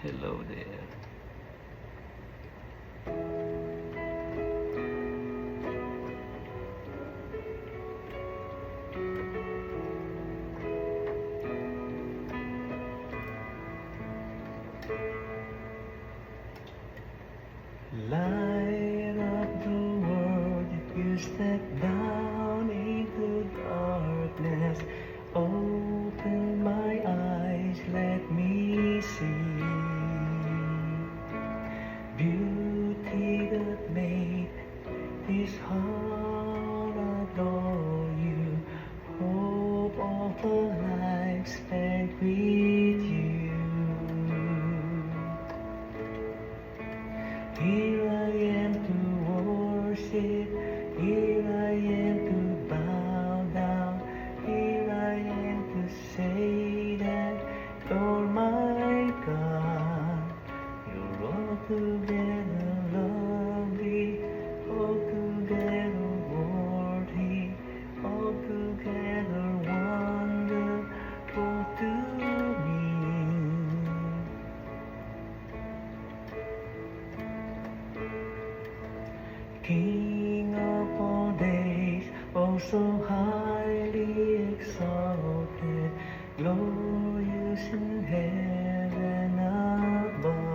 Hello there. Light of the world, you step down into darkness. Open my eyes, let me see beauty that made this heart adore you. Hope of a life spent with you. Here I am to worship, here I am to bow down, here I am to say that you're my God. You're altogether lovely, altogether worthy, altogether wonderful to me. King of all days, oh so highly exalted, glorious in heaven above.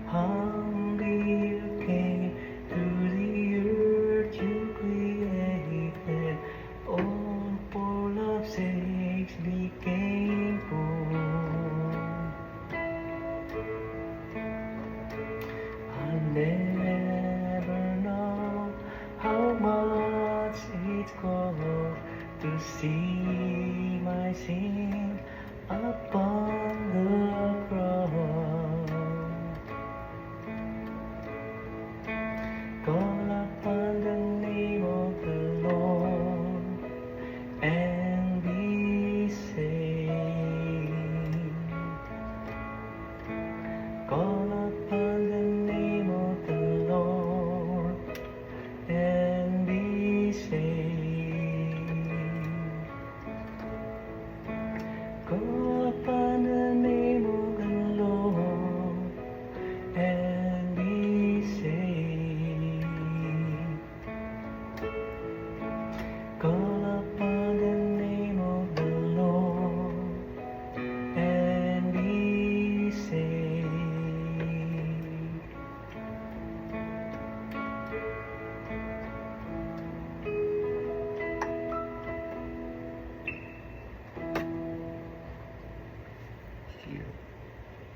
Humbly you came to the earth you created, all for love's sakes became poor. I'll never know how much it costs to see my sin upon